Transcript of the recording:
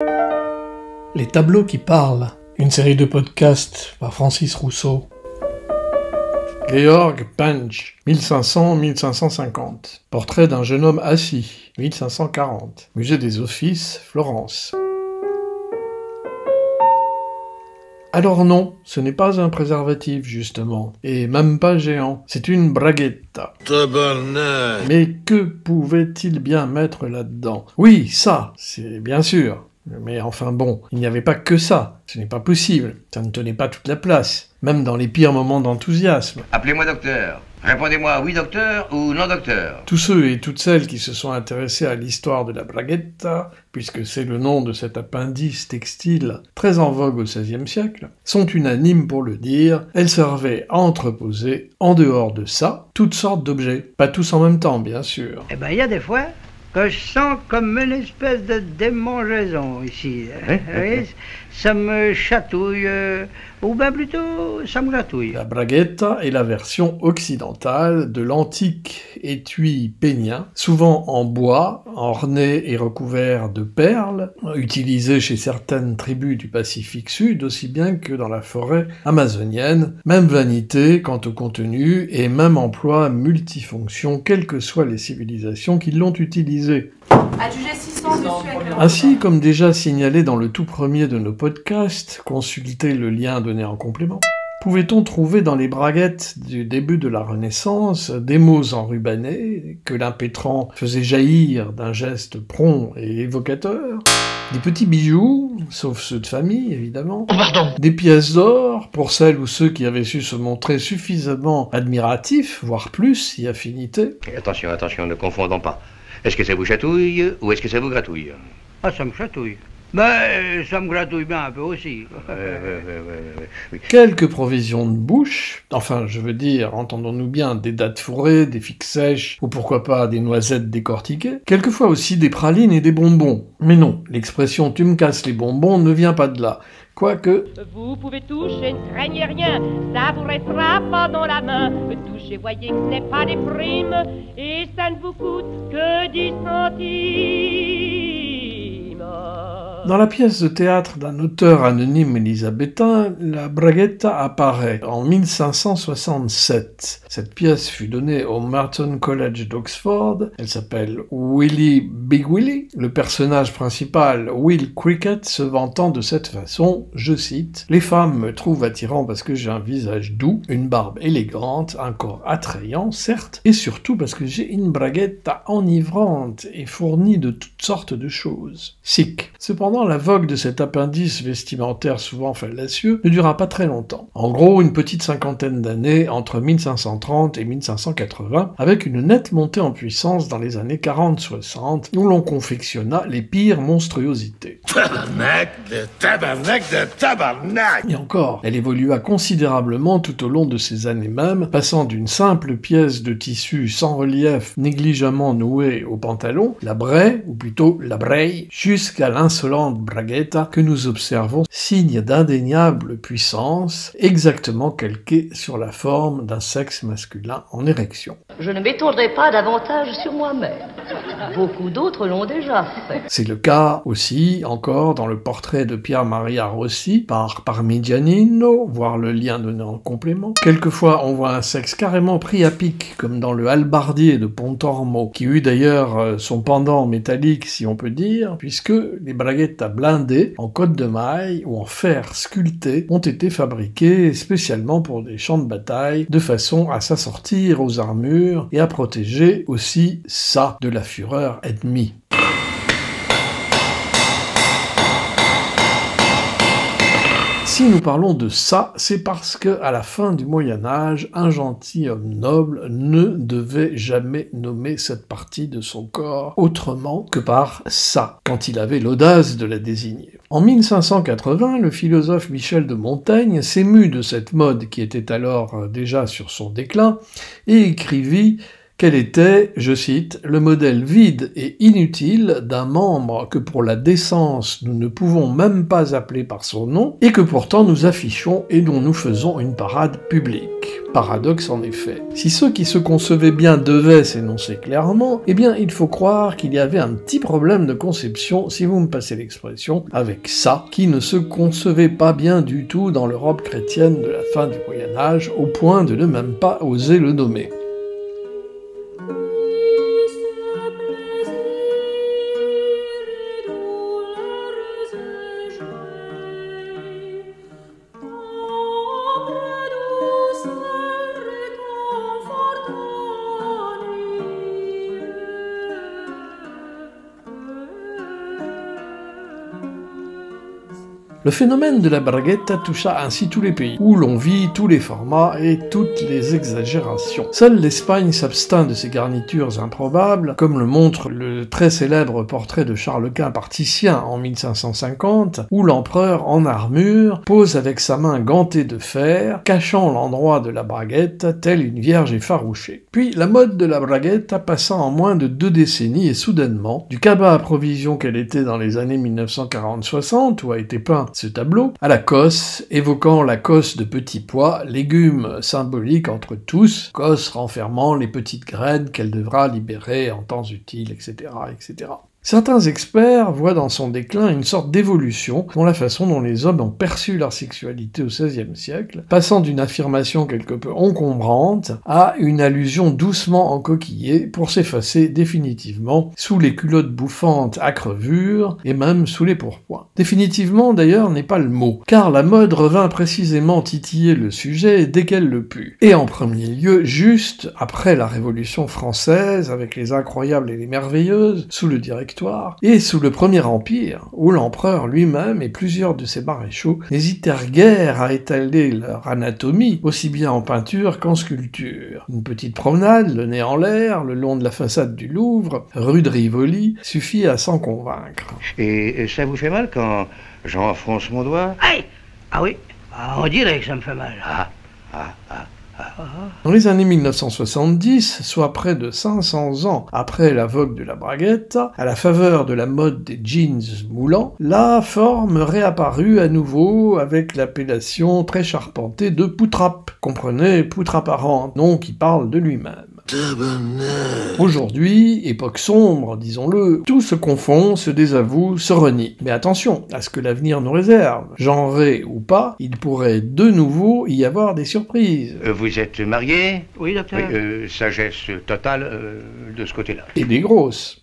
Les tableaux qui parlent, une série de podcasts par Francis Rousseau. Georg Panch, 1500-1550. Portrait d'un jeune homme assis, 1540. Musée des Offices, Florence. Alors non, ce n'est pas un préservatif, justement, et même pas géant, c'est une braguetta. Tabarnak! Mais que pouvait-il bien mettre là-dedans? Oui, ça, c'est bien sûr. Mais enfin bon, il n'y avait pas que ça, ce n'est pas possible, ça ne tenait pas toute la place, même dans les pires moments d'enthousiasme. Appelez-moi docteur. Répondez-moi oui docteur ou non docteur. Tous ceux et toutes celles qui se sont intéressés à l'histoire de la braguetta, puisque c'est le nom de cet appendice textile très en vogue au XVIe siècle, sont unanimes pour le dire, elle servait à entreposer, en dehors de ça, toutes sortes d'objets. Pas tous en même temps, bien sûr. Eh ben, il y a des fois que je sens comme une espèce de démangeaison ici. Oui, ça me chatouille, ou bien plutôt, ça me gratouille. La braguetta est la version occidentale de l'antique étui pénien, souvent en bois, orné et recouvert de perles, utilisé chez certaines tribus du Pacifique Sud, aussi bien que dans la forêt amazonienne. Même vanité quant au contenu et même emploi multifonction, quelles que soient les civilisations qui l'ont utilisé. Adjugé 600, monsieur. Ainsi, comme déjà signalé dans le tout premier de nos podcasts, consultez le lien donné en complément, pouvait-on trouver dans les braguettes du début de la Renaissance des mots enrubannés que l'impétrant faisait jaillir d'un geste prompt et évocateur, des petits bijoux, sauf ceux de famille évidemment, des pièces d'or pour celles ou ceux qui avaient su se montrer suffisamment admiratifs, voire plus, si affinité. Attention, ne confondons pas. Est-ce que ça vous chatouille ou est-ce que ça vous gratouille? Ah, ça me chatouille. Ben, ça me gratouille bien un peu aussi. Oui. Quelques provisions de bouche, enfin je veux dire, entendons-nous bien, des dattes fourrées, des figues sèches, ou pourquoi pas des noisettes décortiquées, quelquefois aussi des pralines et des bonbons. Mais non, l'expression « tu me casses les bonbons » ne vient pas de là. Quoique... Vous pouvez toucher, ne craignez rien, ça vous restera pas dans la main. Touchez, voyez que ce n'est pas des primes, et ça ne vous coûte que 10 centimes. Dans la pièce de théâtre d'un auteur anonyme élisabétain, la braguetta apparaît en 1567. Cette pièce fut donnée au Merton College d'Oxford. Elle s'appelle Willy Big Willy. Le personnage principal, Will Cricket, se vantant de cette façon, je cite, « Les femmes me trouvent attirant parce que j'ai un visage doux, une barbe élégante, un corps attrayant, certes, et surtout parce que j'ai une braguetta enivrante et fournie de toutes sortes de choses. Sic. » Cependant, la vogue de cet appendice vestimentaire souvent fallacieux ne dura pas très longtemps. En gros, une petite cinquantaine d'années entre 1530 et 1580, avec une nette montée en puissance dans les années 40-60, où l'on confectionna les pires monstruosités. Tabarnak de tabarnak de tabarnak! Et encore, elle évolua considérablement tout au long de ces années même, passant d'une simple pièce de tissu sans relief négligemment nouée au pantalon, la braie, ou plutôt la braille, jusqu'à l'insolente braguetta que nous observons, signe d'indéniable puissance, exactement calquée sur la forme d'un sexe masculin en érection. Je ne m'étendrai pas davantage sur moi-même. Beaucoup d'autres l'ont déjà fait. C'est le cas aussi, encore, dans le portrait de Pier Maria Rossi par Parmigianino, voir le lien donné en complément. Quelquefois, on voit un sexe carrément pris à pic, comme dans le Halbardier de Pontormo, qui eut d'ailleurs son pendant métallique, si on peut dire, puisque les braguettas blindées, en côte de maille ou en fer sculpté, ont été fabriquées spécialement pour des champs de bataille, de façon à s'assortir aux armures et à protéger aussi ça de la fureur ennemie. Si nous parlons de ça, c'est parce que, à la fin du Moyen-Âge, un gentilhomme noble ne devait jamais nommer cette partie de son corps autrement que par ça, quand il avait l'audace de la désigner. En 1580, le philosophe Michel de Montaigne s'émut de cette mode qui était alors déjà sur son déclin, et écrivit qu'elle était, je cite, « le modèle vide et inutile d'un membre que pour la décence nous ne pouvons même pas appeler par son nom et que pourtant nous affichons et dont nous faisons une parade publique. » Paradoxe en effet. Si ceux qui se concevaient bien devaient s'énoncer clairement, eh bien il faut croire qu'il y avait un petit problème de conception, si vous me passez l'expression, avec ça, qui ne se concevait pas bien du tout dans l'Europe chrétienne de la fin du Moyen-Âge, au point de ne même pas oser le nommer. Le phénomène de la braguetta toucha ainsi tous les pays, où l'on vit tous les formats et toutes les exagérations. Seule l'Espagne s'abstint de ces garnitures improbables, comme le montre le très célèbre portrait de Charles Quint par Titien en 1550, où l'empereur en armure pose avec sa main gantée de fer, cachant l'endroit de la braguetta telle une vierge effarouchée. Puis la mode de la braguetta passa en moins de 2 décennies et soudainement, du cabas à provision qu'elle était dans les années 1940-60, où a été peint ce tableau, à la cosse, évoquant la cosse de petits pois, légumes symboliques entre tous, cosse renfermant les petites graines qu'elle devra libérer en temps utile, etc., etc. Certains experts voient dans son déclin une sorte d'évolution dans la façon dont les hommes ont perçu leur sexualité au XVIe siècle, passant d'une affirmation quelque peu encombrante à une allusion doucement encoquillée pour s'effacer définitivement sous les culottes bouffantes à crevure et même sous les pourpoints. Définitivement d'ailleurs n'est pas le mot, car la mode revint précisément titiller le sujet dès qu'elle le put, et en premier lieu juste après la Révolution française avec les Incroyables et les Merveilleuses, sous le Directoire, et sous le Premier Empire, où l'empereur lui-même et plusieurs de ses maréchaux n'hésitèrent guère à étaler leur anatomie, aussi bien en peinture qu'en sculpture. Une petite promenade, le nez en l'air, le long de la façade du Louvre, rue de Rivoli, suffit à s'en convaincre. Et ça vous fait mal quand j'enfonce mon doigt? Aïe! Ah oui, on dirait que ça me fait mal. Dans les années 1970, soit près de 500 ans après la vogue de la braguetta, à la faveur de la mode des jeans moulants, la forme réapparut à nouveau avec l'appellation très charpentée de poutrape. Comprenez poutre apparente, nom qui parle de lui-même. Aujourd'hui, époque sombre, disons-le, tout se confond, se désavoue, se renie. Mais attention à ce que l'avenir nous réserve. Genré ou pas, il pourrait de nouveau y avoir des surprises. Vous êtes marié? Oui, docteur. Oui, sagesse totale de ce côté-là. Et des grosses.